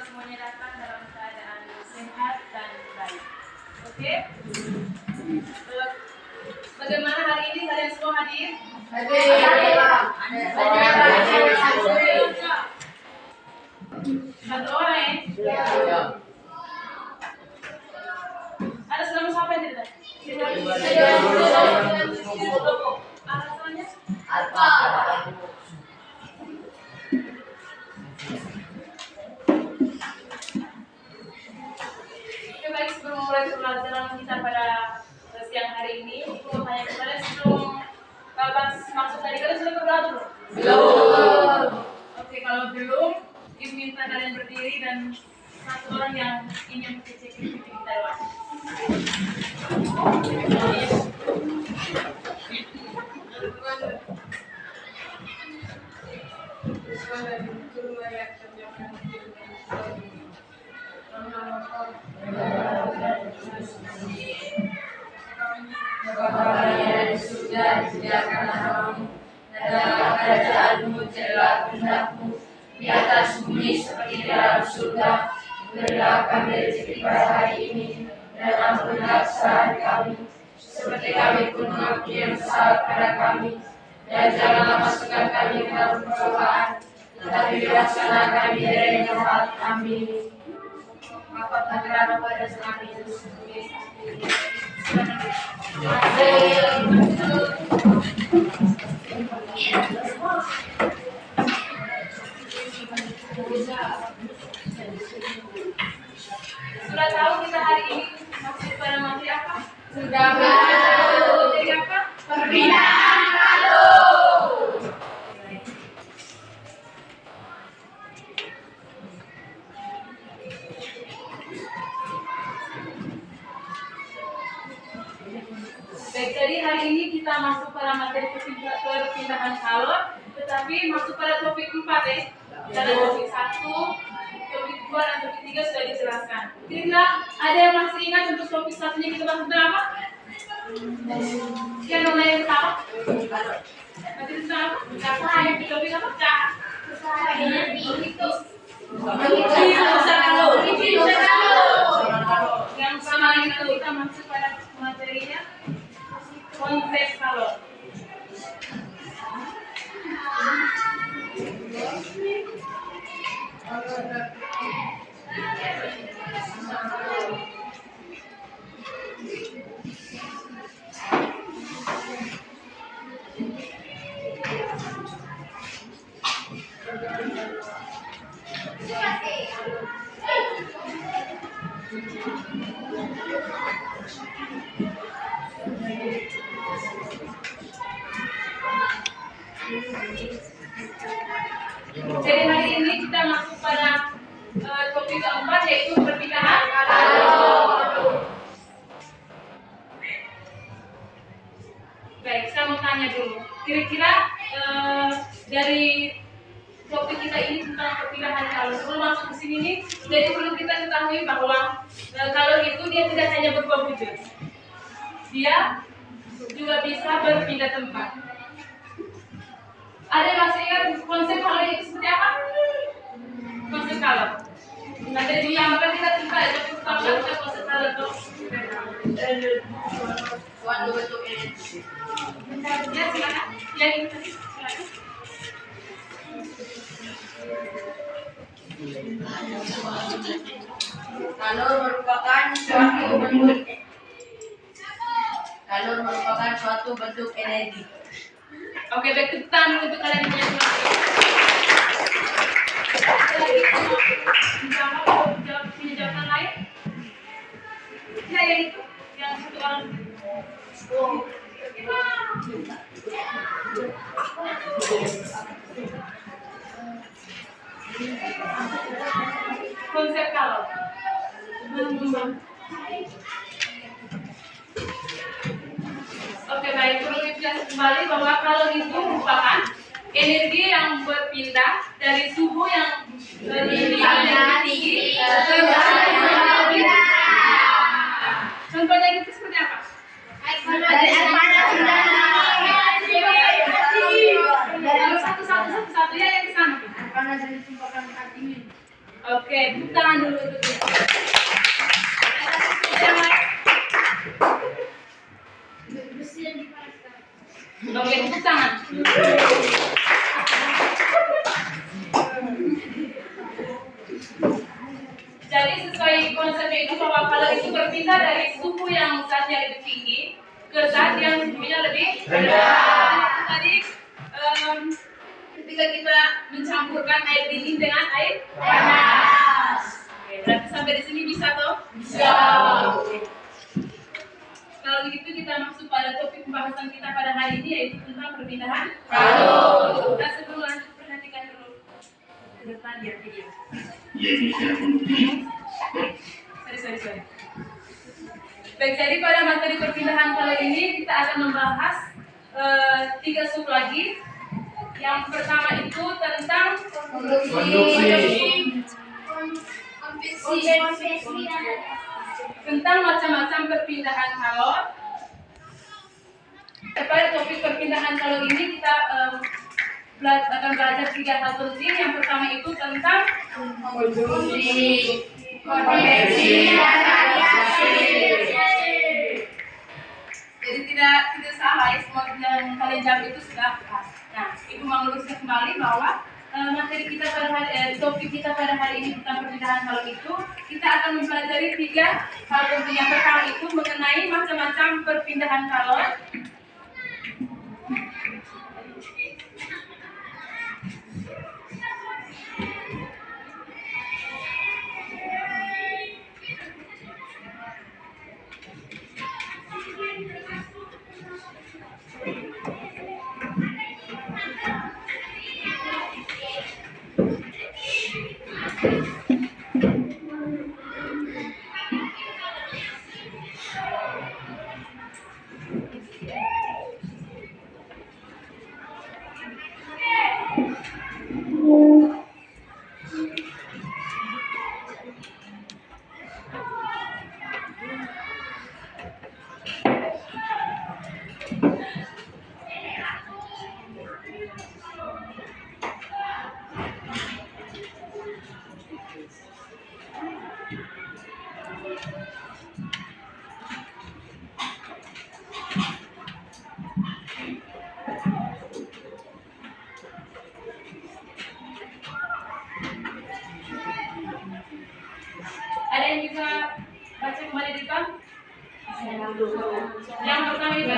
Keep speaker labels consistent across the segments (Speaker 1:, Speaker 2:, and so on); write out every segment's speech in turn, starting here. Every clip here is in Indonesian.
Speaker 1: semuanya datang dalam keadaan sehat dan baik. Oke? Bagaimana hari ini kalian semua hadir?
Speaker 2: Hadir.
Speaker 1: Satu orang ya? Ada selama siapa yang tidak? Alasannya?
Speaker 2: Apa?
Speaker 1: Oke, baik, sebelum mulai pembelajaran kita pada siang hari ini, aku mau tanya kepada sebelum bahas maksud tadi, kalian sudah berdoa belum?
Speaker 2: Belum.
Speaker 1: Oke, kalau belum, Ibu minta kalian berdiri dan satu orang yang ingin mengecek kita doa.
Speaker 2: Bapa yang di surga, dimuliakan namamu, datanglah kerajaanmu, jadilah kehendakmu di atas bumi seperti di dalam surga. Berilah kami rezeki pada hari ini, dan ampunilah kesalahan kami, seperti kami pun mengampuni yang bersalah pada kami. Dan janganlah masukkan kami ke dalam pencobaan, tetapi bebaskanlah kami dari yang jahat. Amin. Bapa terang pada kami Yesus Kristus.
Speaker 1: Sudah tahu kita hari ini masuk pada materi apa?
Speaker 2: Sudah tahu.
Speaker 1: Materi apa?
Speaker 2: Perpindahan lalu.
Speaker 1: Baik, jadi hari ini kita masuk pada materi perpindahan calon, tetapi masuk pada topik 4 ya. Dalam topik 1, topik 2 dan topik 3 sudah dijelaskan. Kira-kira ada yang masih ingat untuk topik 1-nya kita bahas tentang apa? Yang namanya pertama? Materi tentang apa? Topik apa? Yang sama itu kita masuk pada materinya konsep calon. Jadi hari ini kita masuk pada topik keempat, yaitu perpindahan calon. Baik, saya mau tanya dulu. Kira-kira dari topik kita ini tentang perpindahan calon, sebelum masuk ke sini nih, jadi perlu kita ketahui bahwa calon itu dia tidak hanya berubah wujud, dia juga bisa berpindah tempat. Ada yang masih ingat konsep calon itu seperti apa? Konsep calon. Nah, dari yang akan kita cerita ya, kita konsep calon itu.
Speaker 2: Suatu bentuk energi.
Speaker 1: Ya, silakan. Ya, ini tadi. Silakan.
Speaker 2: Kalor merupakan suatu bentuk energi.
Speaker 1: Oke, baik, tepuk tangan untuk kalian yang punya punya jawaban lain? Ya, yang itu, yang satu orang. Konsep calon. Oke, baik, perlu dijelaskan kembali bahwa calon itu merupakan energi yang berpindah dari suhu yang tinggi ke bawah yang lebih rendah. Contohnya itu seperti apa?
Speaker 2: Dari air panas
Speaker 1: Satu ya yang di sana.
Speaker 2: air panas yang ditumpahkan air dingin.
Speaker 1: Oke, tepuk tangan dulu untuk dia. Oke, tepuk tangan. Jadi sesuai konsepnya itu bahwa kalau itu berpindah dari suhu yang zatnya lebih tinggi ke zat yang suhunya lebih rendah. Tadi ketika kita mencampurkan air dingin dengan air panas. Oke, berarti sampai di sini bisa toh? Bisa. Kalau begitu kita masuk pada topik pembahasan kita pada hari ini yaitu tentang perpindahan kalor. Kita sebelum lanjut perhatikan dulu ke depan ya video. Sorry. Baik, jadi pada materi perpindahan kalor ini kita akan membahas 3 sub lagi. Yang pertama itu tentang tentang macam-macam perpindahan kalor. Pada topik perpindahan kalor ini kita akan belajar 3 hal penting. Yang pertama itu tentang
Speaker 2: Konveksi, dan variasi.
Speaker 1: Jadi tidak salah ya, semua yang kalian jawab itu sudah pas. Nah, Ibu mau meluruskan kembali bahwa materi kita pada hari topik kita pada hari ini tentang perpindahan kalor itu kita akan mempelajari 3 hal penting. Yang pertama itu mengenai macam-macam perpindahan kalor. Ada yang bisa baca kembali di depan? Yang pertama itu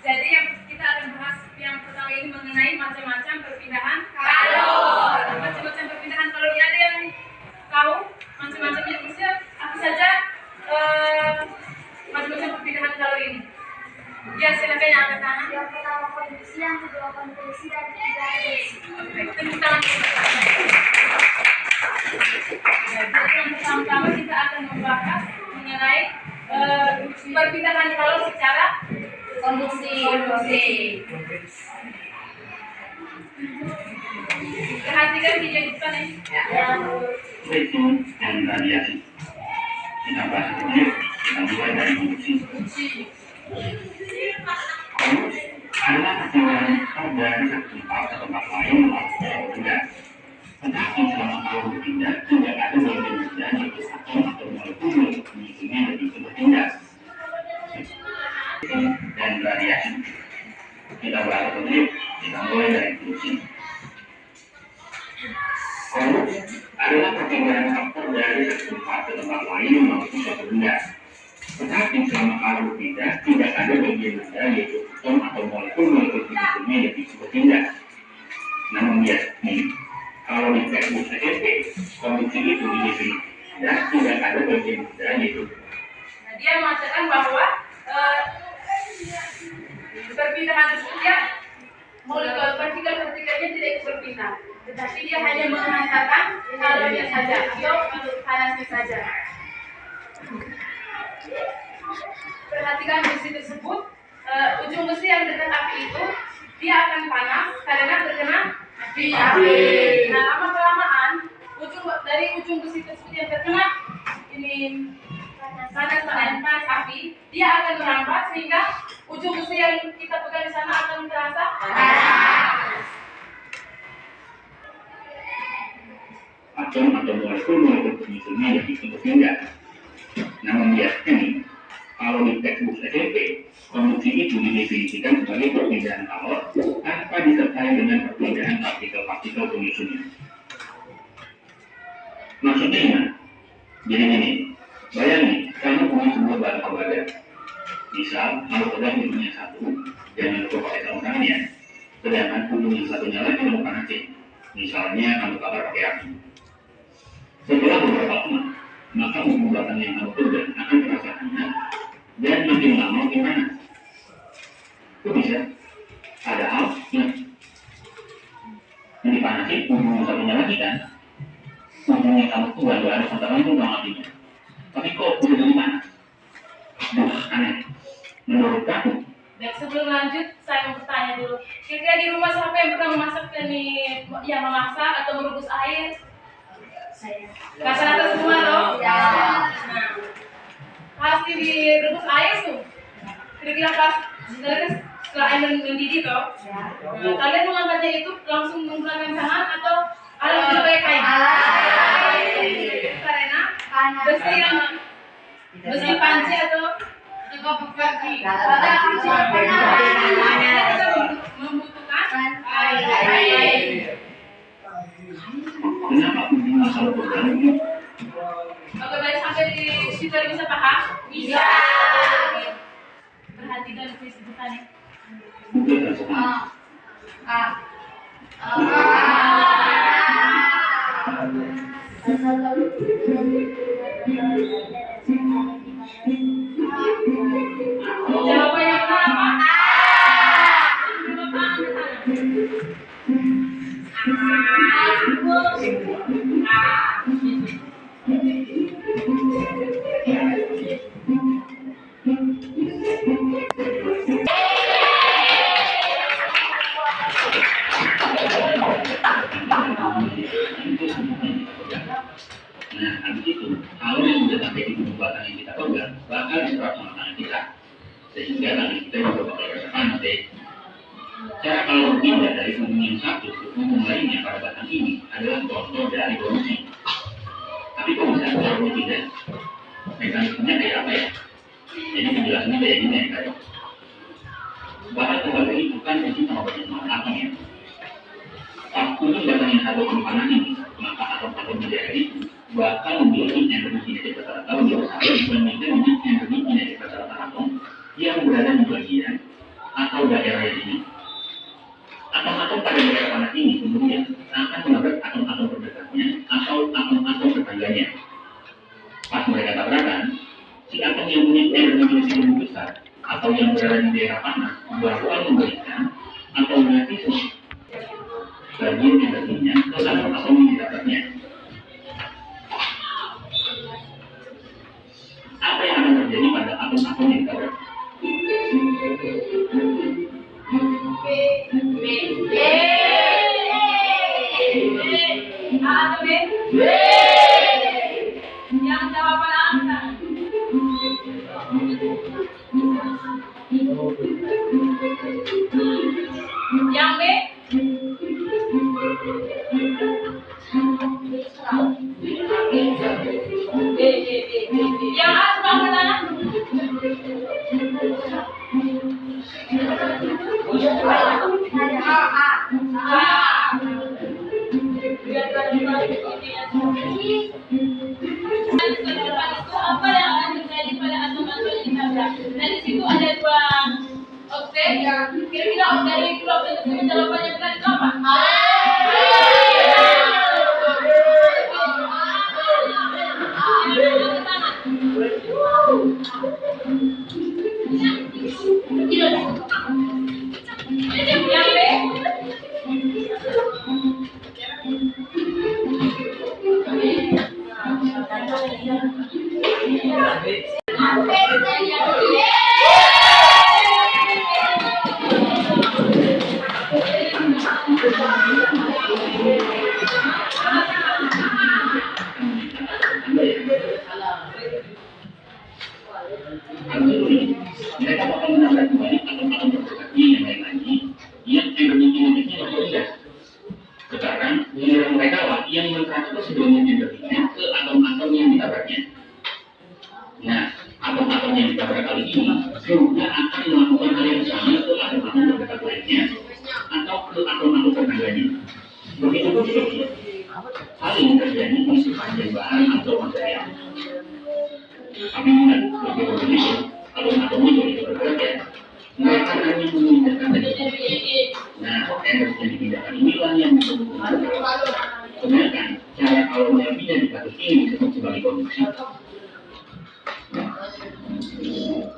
Speaker 1: Jadi yang kita akan bahas yang pertama ini mengenai macam-macam perpindahan kalor. Macam-macam perpindahan kalor ini ada yang tahu macam-macamnya bisa apa saja macam-macam perpindahan kalor ini. Ya silakan yang angkat tangan.
Speaker 3: Yang pertama konveksi, yang kedua konveksi, dan ketiga reaksi.
Speaker 1: Tepuk tangan. Jadi yang pertama kita akan membahas mengenai perpindahan kalor secara
Speaker 2: Konveksi.
Speaker 1: perhatikan video di depan ya.
Speaker 4: Konveksi dan radiasi. Kita bahas dulu. Kita mulai dari konveksi. Konveksi adalah perpindahan dari satu tempat ke tempat lain melalui benda. Tetapi selama kalor berpindah, tidak ada bagian benda yaitu atom atau molekul yang mengisinya dan itu berpindah. Dan radiasi. Kita bahas dulu. Kita mulai dari konveksi. Konveksi adalah perpindahan faktor dari satu tempat ke tempat lain melalui suatu benda. Tetapi selama kalor berpindah, tidak ada bagian benda yaitu atom atau molekul yang disebut berpindah. Namun biasanya, kalau di textbook SSP, konveksi itu didefinisikan dan tidak ada bagian benda yaitu.
Speaker 1: Nah, dia mengatakan bahwa perpindahan tersebut ya molekul partikel-partikelnya tidak ikut berpindah, tetapi dia hanya menghantarkan kalornya saja atau panasnya saja. Perhatikan besi tersebut, ujung besi yang dekat api itu dia akan panas karena terkena api. Nah, lama kelamaan ujung dari ujung besi tersebut yang terkena ini panas api, dia akan merambat sehingga ujung besi yang kita pegang di sana akan terasa panas.
Speaker 4: Atau molekul penyusunnya yang dibentuknya enggak. Namun biasanya kalau di textbook SMP, konduksi itu didefinisikan sebagai perpindahan kalor tanpa disertai dengan perpindahan partikel-partikel penyusunnya. Maksudnya gimana? Jadi ini, bayangin, kamu punya sebuah bahan pembakar. Misal, kamu pegang ujungnya satu, jangan lupa pakai sarung tangan ya. Sedangkan ujung yang satunya lagi kamu panasin. Misalnya, kamu bakar pakai api. Setelah beberapa lama, maka ujung batang yang kamu pegang akan terasa hangat dan makin lama makin panas. Itu bisa. Padahal, yang dipanasin ujung yang satunya lagi kan, ujungnya kamu tuh gak ada kontak langsung sama apinya. Tapi kok udah jadi panas? Aneh. Menurut kamu?
Speaker 1: Dan sebelum lanjut, saya mau bertanya dulu. Kira-kira di rumah siapa yang pernah memasak nih, yang memasak atau merebus air?
Speaker 3: Saya.
Speaker 1: Rata-rata semua loh.
Speaker 3: Ya.
Speaker 1: Nah, pasti direbus air tuh. Kira-kira pas setelah air mendidih toh. Nah, kalian mengangkatnya itu langsung menggunakan tangan atau alat juga pakai kain? Karena besi panci atau pakai membutuhkan air.
Speaker 4: Kenapa ujungnya selalu bergantung?
Speaker 1: Oke, baik, sampai di situ bisa paham? Bisa. Perhatikan sebutannya.
Speaker 4: Bukan dan semua.
Speaker 1: Jawaban yang pertama.
Speaker 4: Nah, habis itu, kalau yang sudah sampai di ujung batang yang kita pegang, bakal diserap sama tangan kita. Sehingga tangan kita juga bakal rasa panas deh. Cara kalau berpindah dari ujung yang satu ke ujung lainnya pada batang ini adalah contoh dari produksi. Tapi kok bisa kalau berpindah? Mekanismenya kayak apa ya? Jadi penjelasannya kayak gini ya, kayak bahan pembakar itu kan bensin sama banyak atom ya. Ujung batang yang satu panas ini, maka atom-atom bendera itu bakal memiliki energi kinetik rata-rata lebih besar dibandingkan dengan energi kinetik rata-rata atom yang berada di bagian atau daerah yang ini. Atom-atom pada daerah panas ini kemudian akan menabrak atom-atom terdekatnya atau atom-atom tetangganya. Pas mereka tabrakan, si atom yang punya energi kinetik lebih besar atau yang berada di daerah panas bakal memberikan atau mengakibatkan bagian energinya ke atom-atom yang ditabraknya. Apa yang akan terjadi pada atom-atom yang ditabrak?
Speaker 1: Yang jawaban angka. Yang B. Yang A sebelah mana? Apa yang akan terjadi pada atom-atom yang ditabrak? Dan di situ ada dua objek. Kira-kira dari dua objek tersebut jawabannya benar itu apa? Yang B.
Speaker 4: atau material. Tapi ingat, sebagai pemilik, kalau atau itu bekerja, mereka hanya memindahkan energi. Nah, energi yang dipindahkan inilah yang disebut. Sedangkan cara alurnya tidak dikatus ini disebut sebagai konduksi.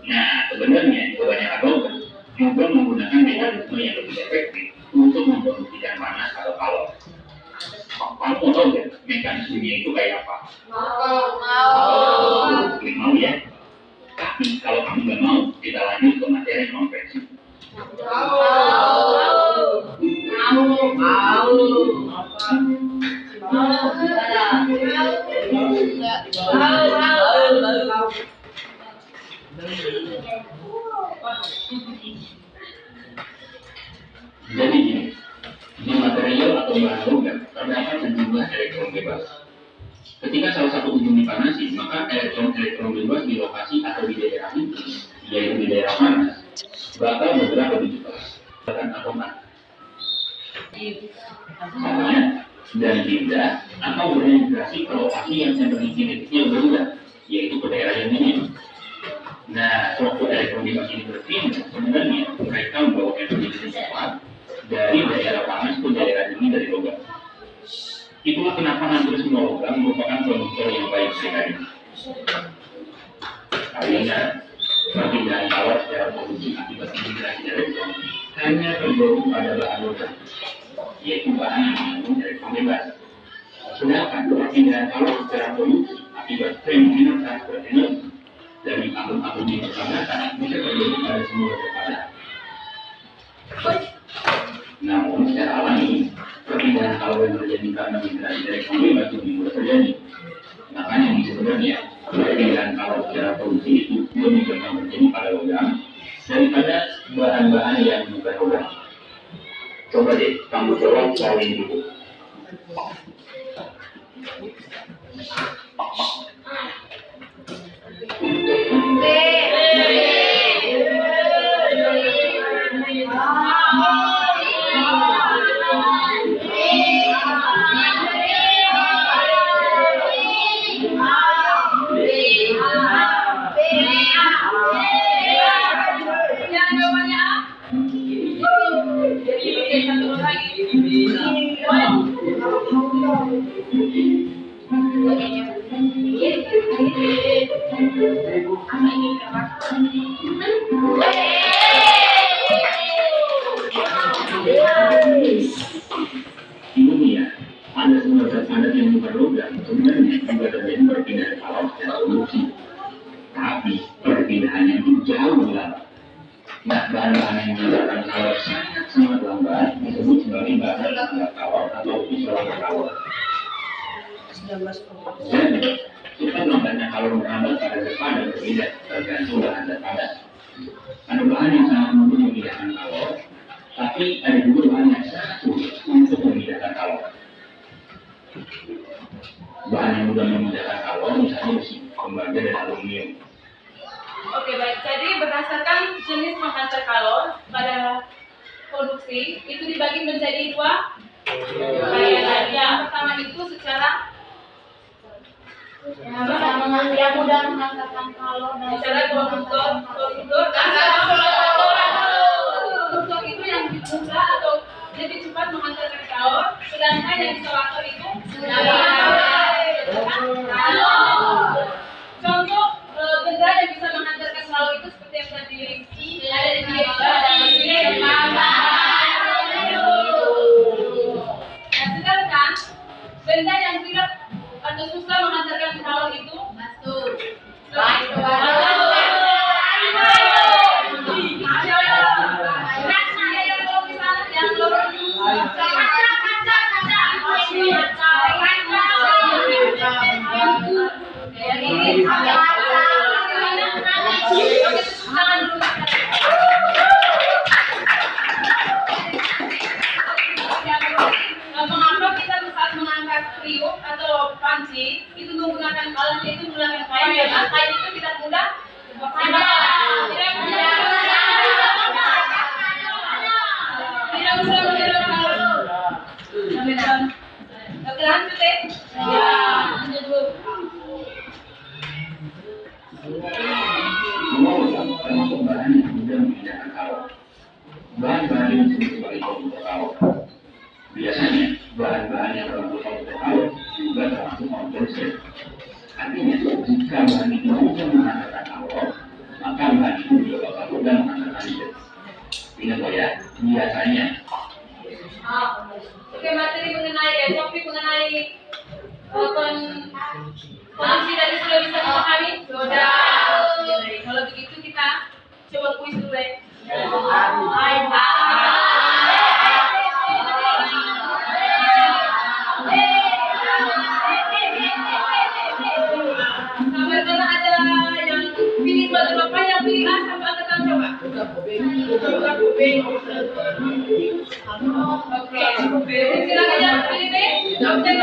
Speaker 4: Nah, sebenarnya di kebanyakan logam juga menggunakan mekanisme yang lebih efektif untuk memproduksikan panas atau kalor. Kamu mau tahu ya mekanismenya itu kayak apa? Mau ya? Tapi kalau kamu nggak mau, kita lanjut ke materi konveksi. Jadi gini, di material atau bahan logam terdapat sejumlah elektron bebas. Ketika salah satu ujung dipanasi, maka elektron bebas di lokasi atau di daerah itu, yaitu di daerah panas, bakal bergerak lebih cepat dengan atom Misalnya, dan pindah atau bermigrasi ke lokasi yang sentrasi kinetiknya berbeda, yaitu ke daerah yang dingin. Nah, waktu elektron bebas ini berpindah, sebenarnya mereka membawa energi lebih cepat dari daerah panas ke daerah dingin dari logam. Itulah kenapa hampir semua logam merupakan konduktor yang baik sekali. Karena perpindahan kalor secara produksi akibat integrasi elektron hanya terjadi pada bahan logam, yaitu bahan yang mengandung elektron bebas. Sedangkan perpindahan kalor secara produksi akibat free transfer energy dari atom-atom yang bertabrakan bisa terjadi pada semua zat. Namun secara alami, perpindahan kalor yang terjadi karena migrasi elektron bebas lebih mudah terjadi. Makanya sebenarnya perpindahan kalor secara produksi itu lebih gampang terjadi pada logam daripada bahan-bahan yang bukan logam. Coba deh, kamu jawab soal ini dulu. Ini ya, ada semua zat-zat yang bukan logam sebenarnya juga terjadi perpindahan kalor secara produksi. Tapi perpindahannya itu jauh lebih lambat. Nah, bahan-bahan yang menggunakan kalor sangat lambat disebut sebagai bahan kalor atau isolat kalor. Jadi, kita lambatnya kalor merambat pada zat padat berbeda tergantung bahan zat padat. Ada bahan yang sangat mudah memindahkan kalor, tapi ada juga bahan yang sangat sulit untuk memindahkan kalor. Bahan yang mudah memindahkan kalor misalnya besi, tembaga, dan aluminium.
Speaker 1: Oke, baik. Jadi berdasarkan jenis penghantar kalor pada produksi itu dibagi menjadi dua bagian. Yang pertama itu secara
Speaker 3: yang mudah menghantarkan kalor dan
Speaker 1: secara konduktor dan konduktor itu yang lebih mudah atau lebih cepat menghantarkan kalor, sedangkan yang isolator itu contoh benda yang bisa menghantarkan kalor itu seperti yang tadi ada di sini. Nah, sedangkan benda yang tidak atau susah menghantarkan kalor itu mengapa kita saat mengangkat kriuk atau panci itu menggunakan alat itu menggunakan kain, karena kain itu tidak mudah Oke, lanjut deh. Ya, lanjut dulu.
Speaker 4: Artinya, jika bahan itu bisa menghantarkan alkohol, maka bahan itu juga bakal mudah menghantarkan listrik. Ingat loh ya, biasanya.
Speaker 1: Oke, materi mengenai topik mengenai kondisi tadi sudah bisa dipahami? Sudah. Kalau begitu kita coba kuis dulu ya. Mana ada yang pilih buat bapak, yang pilih A sampai angkat tangan coba. Oke, silakan yang pilih B, opsi B.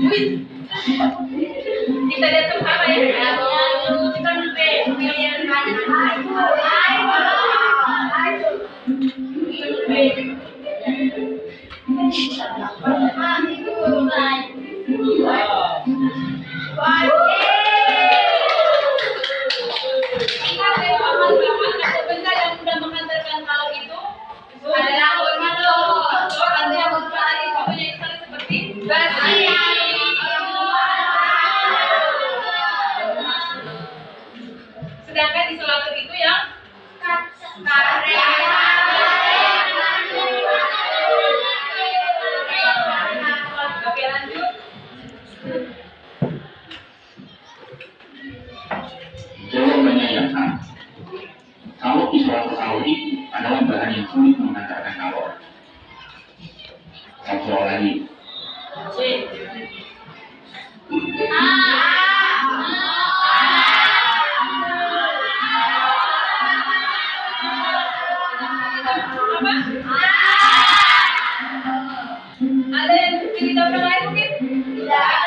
Speaker 1: Wih. Kita lihat sama-sama ya. Kita B, pilihan benda yang mudah menghantarkan hal itu adalah seperti besi. Sedangkan isolator itu yang karet. Oke, lanjut.
Speaker 4: Jawabannya yang A. Kalau isolator kalor itu adalah bahan yang sulit menghantarkan kalor. Satu soal lagi.
Speaker 1: Ada yang pilih jawaban lain mungkin? Tidak ada.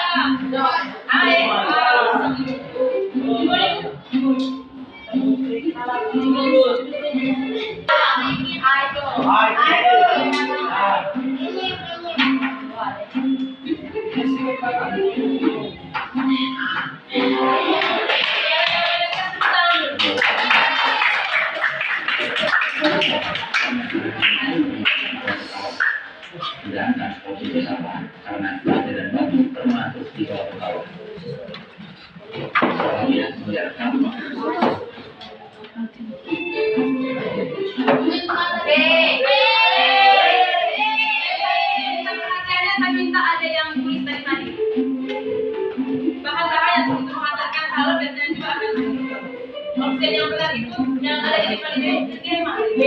Speaker 4: Sedangkan posisi sama karena baja dan batu termasuk di bawah kalor. Soalnya menjalankan
Speaker 1: Perhatiannya saya minta ada yang tulis dari tadi. Bahan-bahan yang untuk menghantarkan kalor dan juga akan opsi yang benar itu yang ada di depan ini B.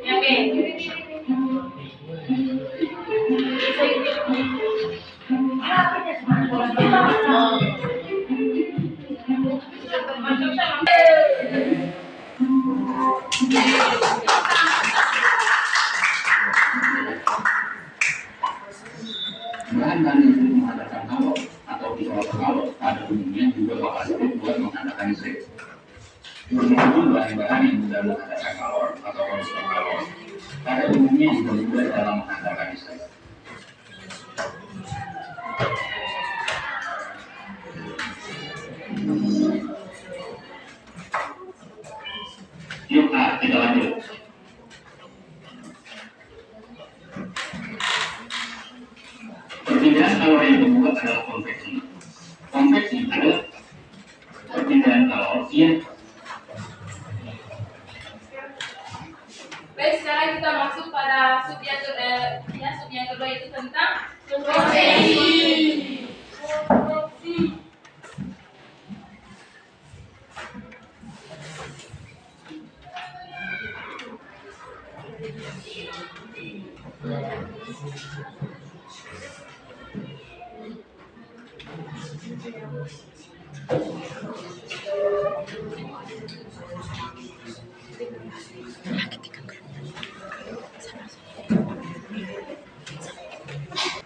Speaker 1: Yang B.
Speaker 4: bahan-bahan yang sulit menghantarkan kalor atau isolator kalor pada umumnya juga bakal sulit buat menghantarkan listrik. Begitu bahan-bahan yang mudah menghantarkan kalor atau konsumsi kalor pada umumnya juga mudah dalam menghantarkan listrik. Yuk, kita lanjut. Perbedaan kalor yang kedua adalah konveksi. Konveksi adalah perbedaan kalor yang
Speaker 1: Baik, sekarang kita masuk pada sub yang kedua yaitu tentang konveksi.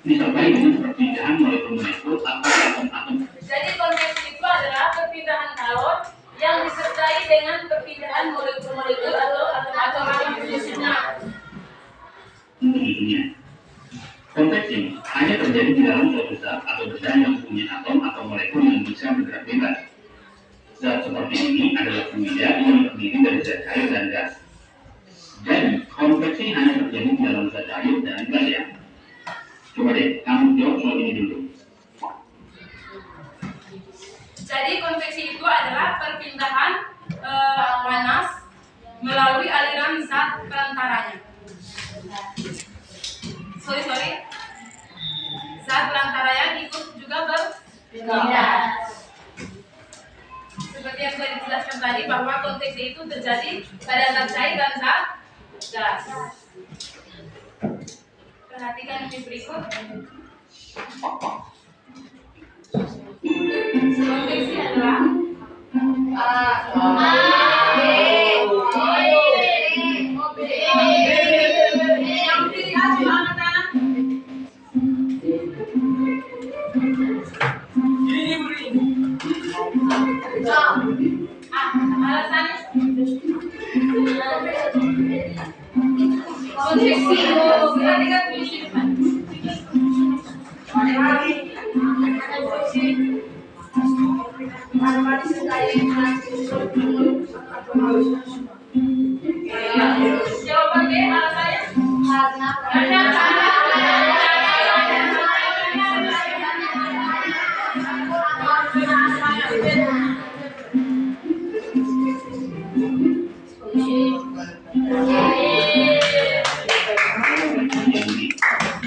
Speaker 4: disertai dengan perpindahan molekul-molekul atau atom-atom.
Speaker 1: Jadi konveksi itu adalah perpindahan kalor yang disertai dengan perpindahan molekul-molekul atau atom-atom fusina.
Speaker 4: Begitunya. Konveksi hanya terjadi di dalam suatu zat atau benda yang punya atom atau molekul yang bisa bergerak bebas. Zat seperti ini adalah fluida yang terdiri dari zat cair dan gas. Jadi, konveksi hanya terjadi di dalam zat cair dan gas ya. Coba deh, kamu jawab soal ini dulu.
Speaker 1: Jadi konveksi itu adalah perpindahan panas melalui aliran zat perantaranya. Zat perantaranya ikut juga berpindah. Seperti yang sudah dijelaskan tadi bahwa konveksi itu terjadi pada zat cair dan zat gas. Perhatikan di berikut. Konveksi adalah yang dilihat di mana? Alasannya konveksi perhatikan tulis di depan. Jawaban B alasannya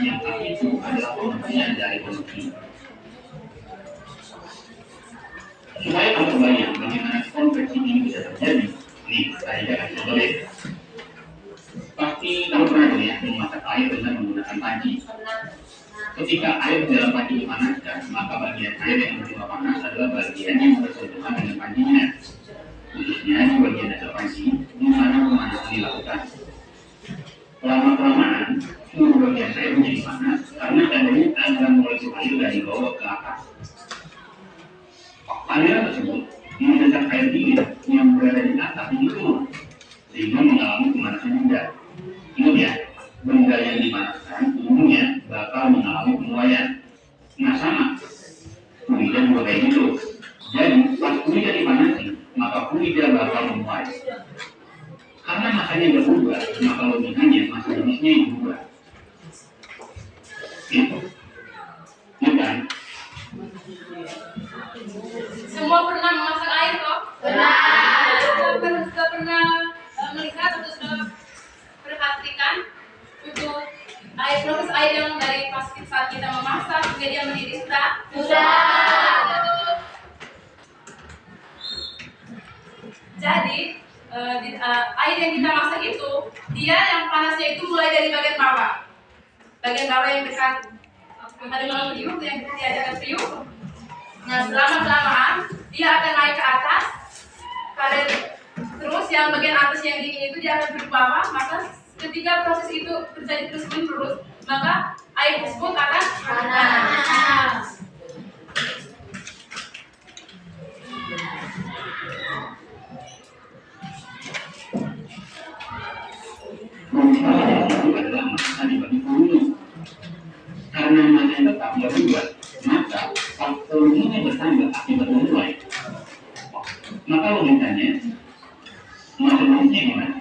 Speaker 4: yang itu adalah pengertian dari konveksi. Supaya kamu kebayang bagaimana konveksi ini bisa terjadi, nih saya akan coba deh. Pasti kamu pernah ya memasak air dengan menggunakan panci. Ketika air di dalam panci dipanaskan, maka bagian air yang menerima panas adalah bagian yang bersentuhan dengan pancinya. Khususnya di bagian dasar panci, di mana pemanasan dilakukan. Lama-kelamaan, seluruh bagian air menjadi panas karena adanya aliran molekul air dari bawah ke atas. Aliran tersebut mendesak air dingin yang berada di atas ini turun, sehingga mengalami pemanasan juga. Ingat ya, benda yang dipanaskan umumnya bakal mengalami penguaian. Nah sama, fluida juga kayak gitu. Jadi pas fluida dipanasi, maka fluida bakal menguai. Karena masanya berubah, maka logikanya masa jenisnya yang berubah. Gitu. Ya kan?
Speaker 1: semua pernah memasak air toh? Sudah pernah melihat atau sudah perhatikan untuk proses air yang dari pas saat kita memasak hingga dia mendidih sudah? Jadi air yang kita masak itu dia yang panasnya itu mulai dari bagian bawah yang dekat ada malam periuk yang kita diajarkan periuk. Nah selama-kelamaan dia akan naik ke atas, terus yang bagian atas yang dingin itu dia akan berbawah. Maka ketika proses itu terjadi terus menerus, maka air tersebut akan panas.
Speaker 4: Adalah masa dibagi volume. Karena masa yang tetap berubah, maka faktor volume bertambah akibat memulai. Maka logikanya masa jenisnya gimana?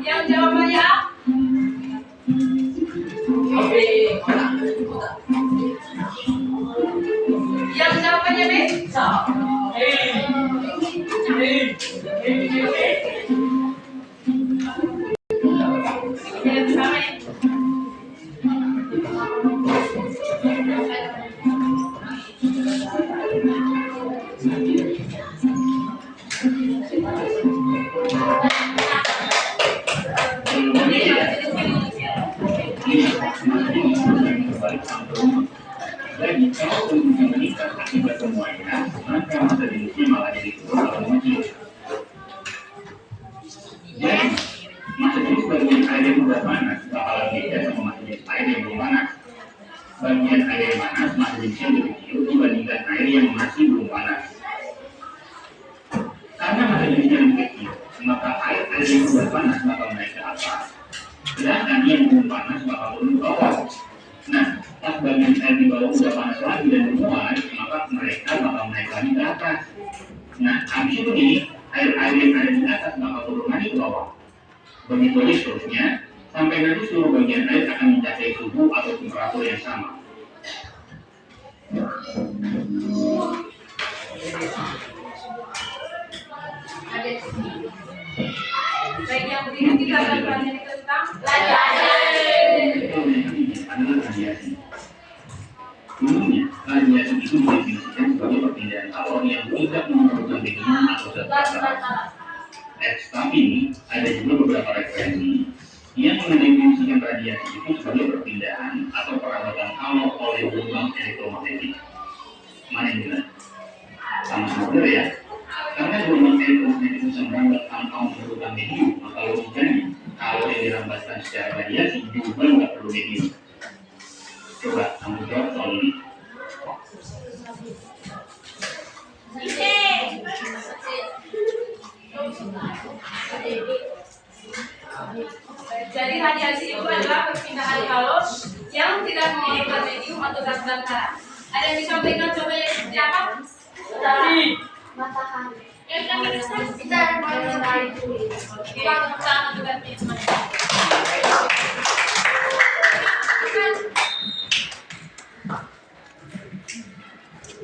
Speaker 1: Yang jawabannya yang jawabannya B. Bersama ya.
Speaker 4: Jadi kalau volume meningkat akibat penguaian, maka masa jenisnya malah jadi turun atau mengecil. Jadi masa jenis bagian air yang sudah panas bakalan beda sama masa jenis air yang belum panas. Bagian air yang panas masa jenisnya lebih kecil dibandingkan air yang masih belum panas. Karena masa jenisnya lebih kecil, maka air yang sudah panas bakal naik ke atas. Sedangkan yang belum panas bakal turun ke bawah. Nah, pas bagian air di bawah udah panas lagi dan menguap, maka mereka bakal naik lagi ke atas. Nah, habis itu nih, air-air yang ada di atas bakal turun lagi ke bawah. Begitu aja seterusnya, sampai nanti seluruh bagian air akan mencapai suhu atau temperatur yang sama.
Speaker 1: Baik, yang berikut kita akan belajar tentang
Speaker 4: Radiasi. Umumnya, radiasi itu didefinisikan sebagai perpindahan kalor yang tidak memerlukan medium atau zat dasar. Tapi ada juga beberapa referensi yang mendefinisikan radiasi itu sebagai perpindahan atau perawatan kalor oleh gelombang elektromagnetik. Mana yang benar? Sama-sama benar ya. Karena gelombang elektromagnetik bisa merambat tanpa memerlukan medium, maka logikanya kalor yang dirambatkan secara radiasi juga nggak perlu medium. Coba kamu jawab soal ini.
Speaker 1: Jadi radiasi itu adalah perpindahan kalor yang tidak memerlukan medium atau zat dasar. Ada yang bisa berikan contohnya seperti apa?
Speaker 3: Matahari.
Speaker 1: Kita sama juga semuanya.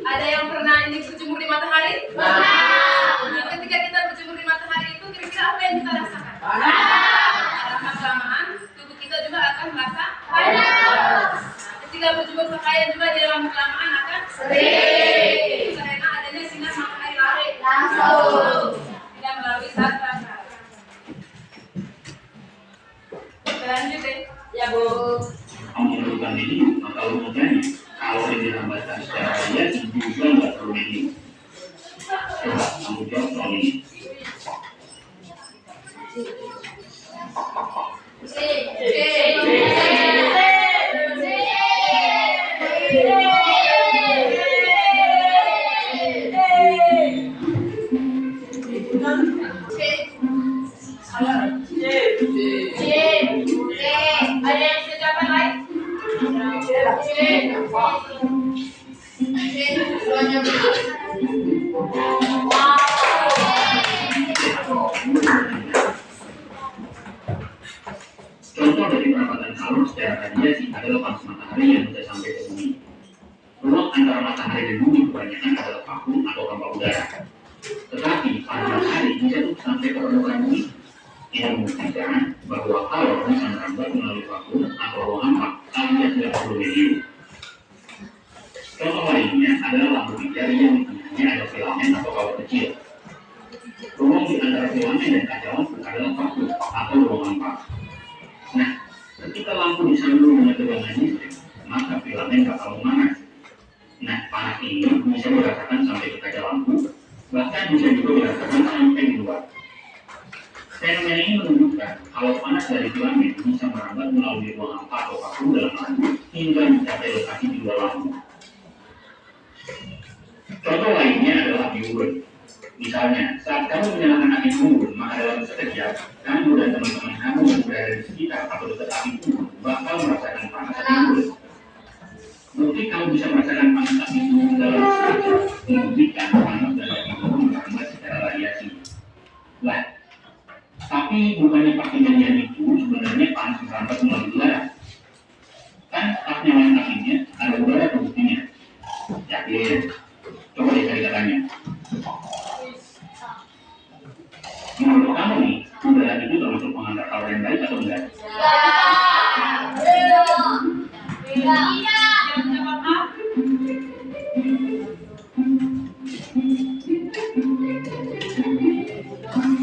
Speaker 1: Ada yang pernah ini berjemur di matahari? Nah, ketika kita berjemur di matahari itu kira-kira apa yang kita rasakan? Lama kelamaan tubuh kita juga akan merasa panas. Ketika berjemur pakaian juga di lama kelamaan akan kering. Karena adanya sinar matahari langsung tidak melalui zat dasar. Lanjut deh.
Speaker 2: Ya, Bu.
Speaker 4: Memerlukan medium, maka logikanya kalor yang dirambatkan secara radiasi juga nggak perlu medium. Coba kamu jawab soal ini.
Speaker 1: Ada yang bisa jawaban lain?
Speaker 4: Contoh dari perawatan kalor secara radiasi adalah panas matahari yang bisa sampai ke bumi. Ruang antara matahari dan bumi kebanyakan adalah vakum atau hampa udara. Tetapi panas matahari bisa tuh sampai ke permukaan bumi. Ini membuktikan bahwa kalor bisa merambat melalui vakum atau ruang hampa alias tidak perlu medium. Contoh lainnya adalah lampu pijar yang di tengahnya ada filamen atau kawat kecil. Ruang di antara filamen dan kaca lampu adalah vakum atau ruang hampa. Nah, ketika lampu disambung dengan tegangan listrik, maka filamen bakal memanas. Nah, panas ini bisa dirasakan sampai ke kaca lampu, bahkan bisa juga dirasakan sampai di luar. Fenomena ini menunjukkan kalau panas dari filamen bisa merambat melalui ruang hampa atau vakum dalam lampu hingga mencapai lokasi di luar lampu. Contoh lainnya adalah api unggun. Misalnya, saat kamu menyalakan api unggun, maka dalam sekejap, kamu dan teman-teman kamu yang berada di sekitar atau dekat api unggun bakal merasakan panas api unggun. Mungkin kamu bisa merasakan panas api unggun dalam sekejap, membuktikan panas dari api unggun merambat secara radiasi. Lah, tapi bukannya perkejadian itu sebenarnya panas merambat melalui udara. Kan pas nyalain apinya ada udara pembuktinya. Yakin? Coba deh cari katanya. Menurut kamu nih, udara itu termasuk pengantar kalor yang baik atau enggak?
Speaker 1: Yang jawab A.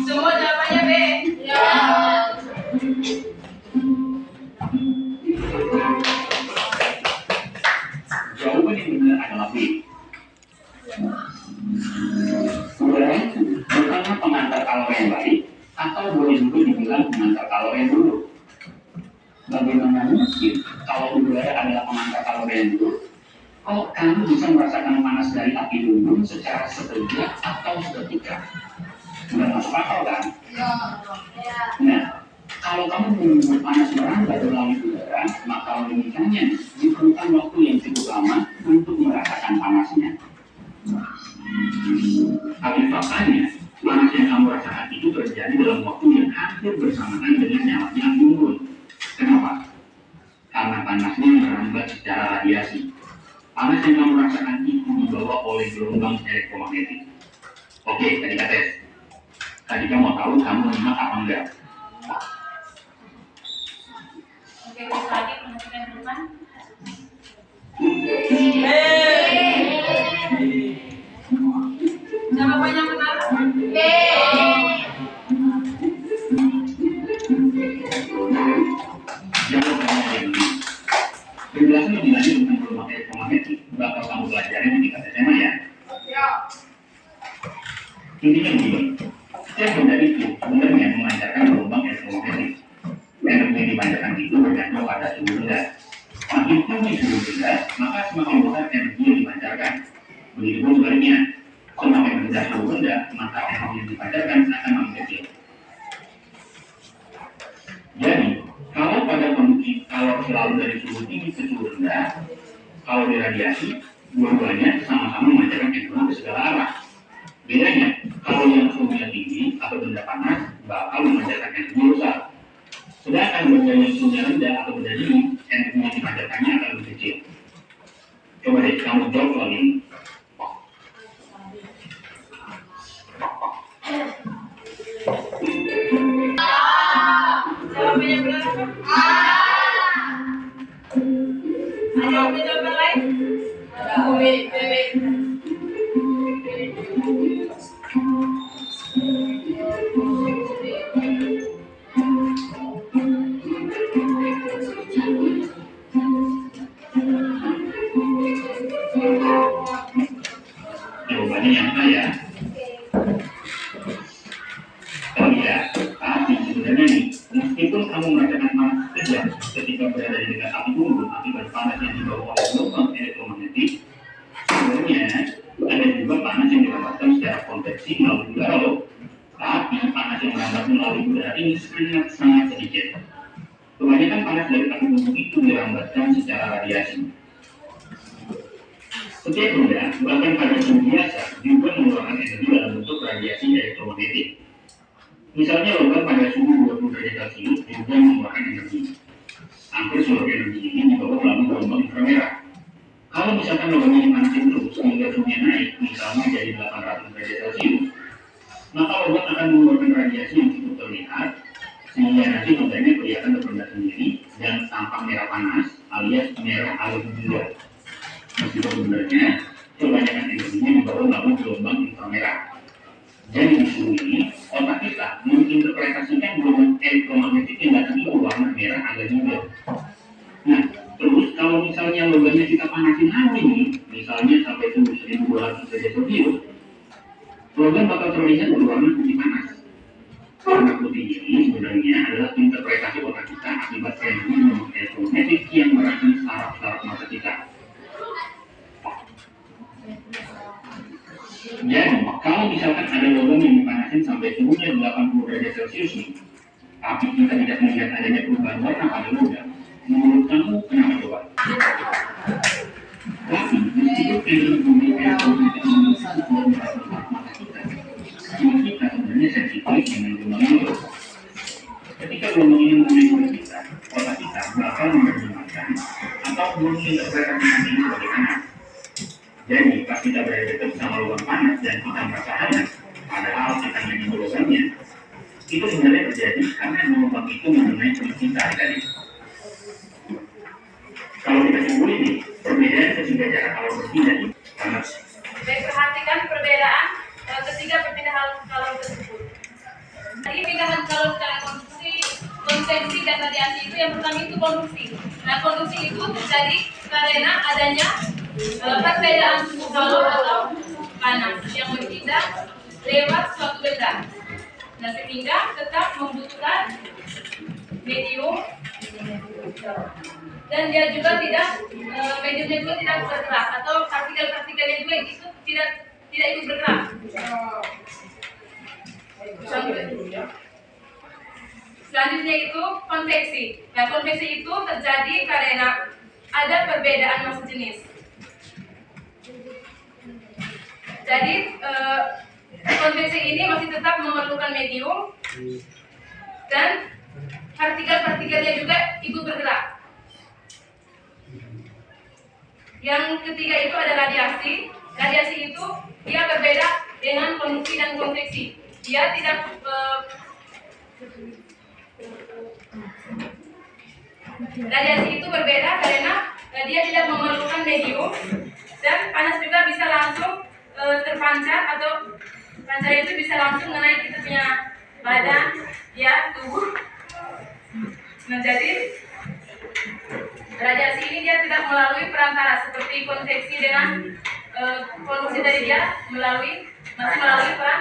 Speaker 1: Semua jawabannya B.
Speaker 4: Jawaban yang benar adalah B. Udara itu bukanlah pengantar kalor yang baik atau boleh juga dibilang pengantar kalor yang buruk. Bagaimana mungkin kalau udara adalah pengantar kalor yang buruk? Kalau kamu bisa merasakan panas dari api unggun secara sekejap atau seketika, sudah masuk akal kan? Nah, Kalau kamu menunggu panas merambat melalui udara, maka logikanya diperlukan waktu yang cukup lama untuk merasakan panasnya. Tapi faktanya, panas yang kamu rasakan itu terjadi dalam waktu yang hampir bersamaan dengan nyalanya api unggun. Kenapa? Karena panasnya merambat secara radiasi. Panas yang kamu rasakan itu dibawa oleh gelombang elektromagnetik. Oke, tadi tes. Tadi kamu mau tahu kamu nyimak apa enggak?
Speaker 1: Oke, terus lagi perhatikan teman. Jawaban yang benar.
Speaker 4: Jawabannya yang B. Penjelasan lebih lanjut tentang gelombang elektromagnetik bakal kamu pelajari di tingkat SMA ya. Intinya begini, setiap benda itu sebenarnya memancarkan gelombang elektromagnetik. Energi yang dipancarkan itu bergantung pada suhu benda. Semakin tinggi suhu benda, maka semakin besar energi yang dipancarkan. Begitupun sebaliknya, semakin rendah suhu benda, maka energi yang dipancarkan akan makin kecil. Jadi, kalau pada kondisi kalau selalu dari suhu tinggi ke suhu rendah, kalau diradiasi, dua-duanya sama-sama memancarkan energi ke segala arah. Bedanya, kalau yang suhunya tinggi atau benda panas bakal memancarkan energi besar. Sedangkan benda yang suhunya rendah atau benda dingin, energi yang dipancarkannya akan lebih kecil. Coba deh, kamu jawab soal ini.
Speaker 1: Jawabannya benar apa? Ada jawaban lain?
Speaker 4: Jawabannya yang A ya. Oh iya, tapi sebenarnya nih, meskipun kamu merasakan panas kejam ketika berada di dekat api unggun akibat panas yang dibawa oleh gelombang elektromagnetik, sebenarnya ada juga panas yang didapatkan secara konveksi melalui udara loh. Tapi panas yang merambat melalui udara ini sangat sedikit. Kebanyakan panas dari api unggun itu dirambatkan secara radiasi. Setiap benda, bahkan pada suhu biasa, juga mengeluarkan energi dalam bentuk radiasi elektromagnetik. Misalnya logam pada suhu 20 derajat Celcius juga mengeluarkan energi. Hampir seluruh energi ini dibawa melalui gelombang inframerah. Kalau misalkan logamnya dipanasin terus hingga suhunya naik, misalnya jadi 800 derajat Celcius, maka logam akan mengeluarkan radiasi yang cukup terlihat, sehingga nanti logamnya kelihatan berbenda sendiri dan tampak merah panas alias merah abu juga. Meskipun sebenarnya kebanyakan energinya dibawa melalui gelombang inframerah. Jadi di suhu ini, otak kita menginterpretasikan gelombang elektromagnetik yang datang itu warna merah agak hijau. Nah, terus kalau misalnya logamnya kita panasin lagi nih, misalnya sampai suhu 1200 derajat Celcius, logam bakal terlihat berwarna putih panas. Warna putih ini sebenarnya adalah interpretasi otak kita akibat energi gelombang elektromagnetik yang merangsang saraf-saraf mata kita. Jadi, kalau misalkan ada logam yang dipanasin sampai suhunya 80 derajat Celcius nih, tapi kita tidak melihat adanya perubahan warna pada logam, menurut kamu kenapa coba? Tapi, meskipun energi bumi elektromagnetik menyebabkan perubahan mata kita, kita sebenarnya sensitif dengan gelombang itu. Ketika gelombang ini mengenai kulit kita, otak kita bakal menerjemahkan atau menginterpretasikan ini sebagai panas. Jadi, pas kita berada dekat sama lubang panas dan kita merasa hangat, padahal kita hanya di logamnya, itu sebenarnya terjadi karena lubang itu mengenai kulit kita tadi. Kalau kita simpulin nih, perbedaan ketiga cara kalor berbeda nih, karena
Speaker 1: Baik, perhatikan perbedaan ketiga perpindahan kalor tersebut. Jadi pindahan kalor secara konveksi dan radiasi itu yang pertama itu konduksi. Nah, konduksi itu terjadi karena adanya perbedaan suhu kalor atau panas yang berpindah lewat suatu benda. Nah, sehingga tetap membutuhkan medium dan dia juga tidak mediumnya juga tidak bergerak atau partikel-partikelnya juga itu tidak ikut bergerak.
Speaker 2: Selanjutnya itu konveksi. Nah, konveksi itu terjadi karena ada perbedaan massa jenis. Jadi konveksi ini masih tetap memerlukan medium dan partikel-partikelnya juga ikut bergerak. Yang ketiga itu ada radiasi. Radiasi itu dia berbeda dengan konduksi dan konveksi. Dia tidak radiasi itu berbeda karena dia tidak memerlukan medium dan panas juga bisa langsung terpancar atau pancar itu bisa langsung mengenai kita punya badan, ya tubuh. Nah, jadi radiasi ini dia tidak melalui perantara seperti konveksi dengan konduksi dari dia masih melalui perantara.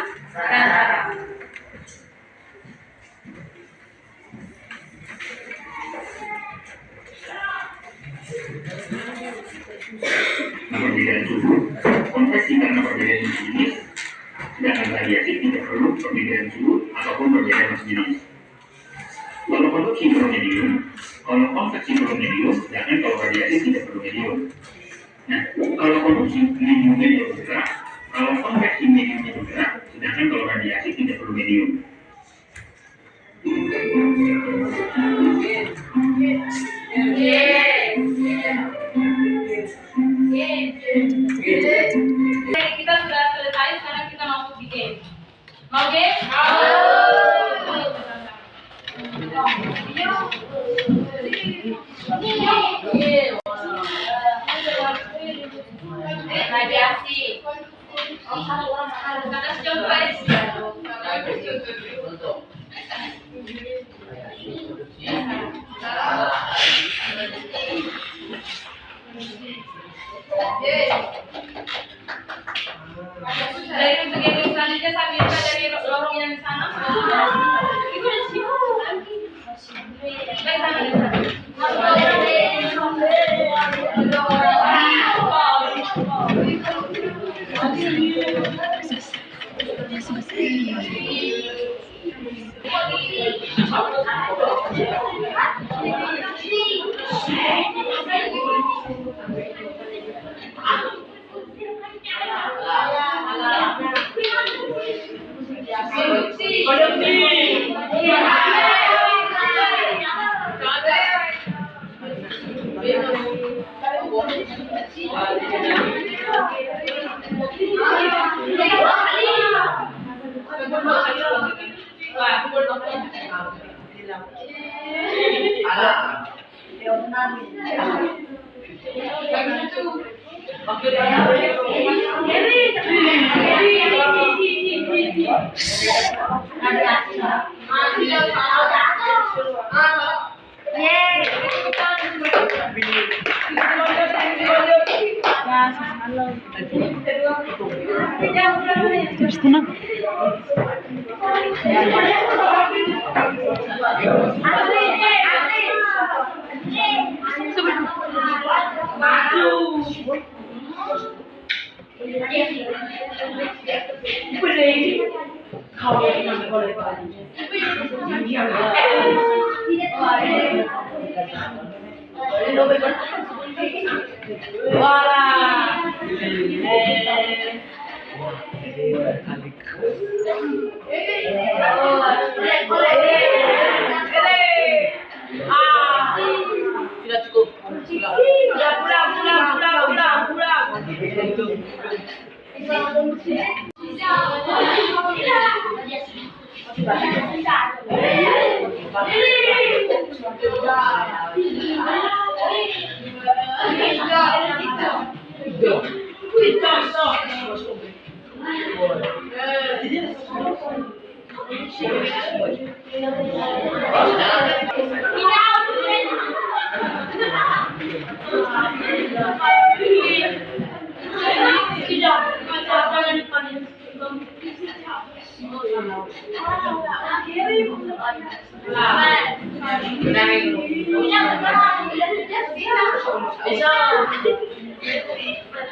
Speaker 4: Perbedaan suhu, konveksi karena perbedaan jenis, sedangkan radiasi tidak perlu perbedaan suhu ataupun perbedaan massa jenis. Kalau konduksi perlu medium, kalau konveksi perlu medium, sedangkan kalau radiasi tidak perlu medium. Nah, kalau konduksi mediumnya dia bergerak, kalau konveksi mediumnya bergerak, sedangkan kalau radiasi tidak perlu medium.
Speaker 1: Kita sudah selesai, sekarang kita masuk di game. Mau game? Radiasi. Kita coba. Dari untuk game selanjutnya saya minta dari lorong yang di sana. Ibu ada sini. Baik, sana di sana.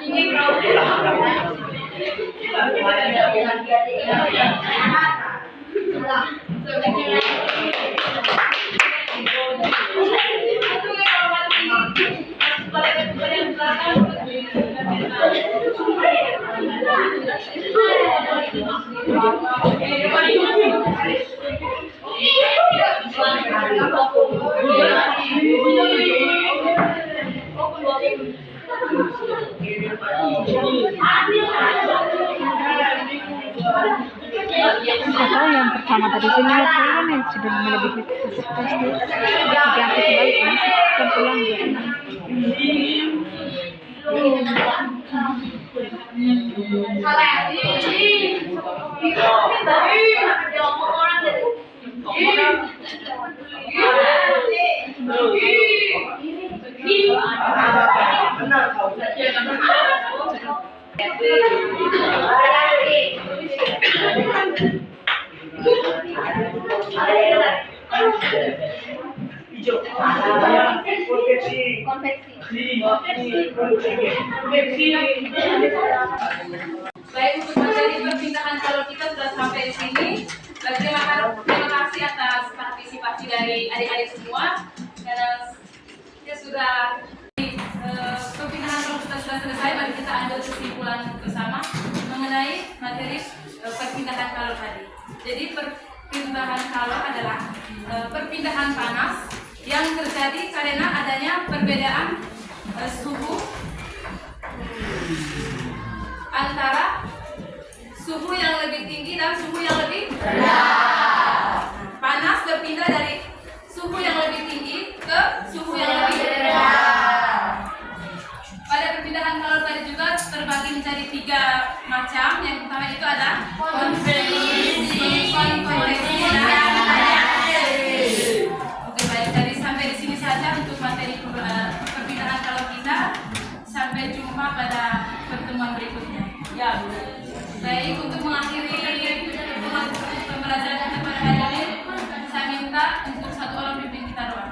Speaker 2: Ini
Speaker 5: Atau yang pertama tadi itu lihat saya kan yang sudah melebihi kapasitas itu diganti kembali ini kan pulang dia.
Speaker 1: Baik, untuk materi perpindahan kalau kita sudah sampai di sini. Terima kasih atas partisipasi dari adik-adik semua. Karena kita sudah perpindahan kalau kita sudah selesai, mari kita ambil kesimpulan bersama mengenai materi perpindahan kalau tadi. Jadi perpindahan kalau adalah perpindahan panas yang terjadi karena adanya perbedaan suhu antara suhu yang lebih tinggi dan suhu yang lebih rendah. Panas berpindah dari suhu yang lebih tinggi ke suhu yang lebih rendah. Pada perpindahan kalor tadi juga terbagi menjadi 3 macam. Yang pertama itu ada konveksi, konveksi, dan reaksi. Oke, baik, jadi sampai di sini saja untuk materi perpindahan kalor kita. Sampai jumpa pada pertemuan berikutnya. Ya, baik, untuk mengakhiri pembelajaran kita pada hari ini, saya minta untuk satu orang pimpin kita doa.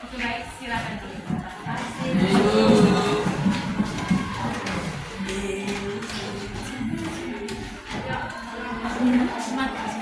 Speaker 1: Oke, baik, silakan. Semangat.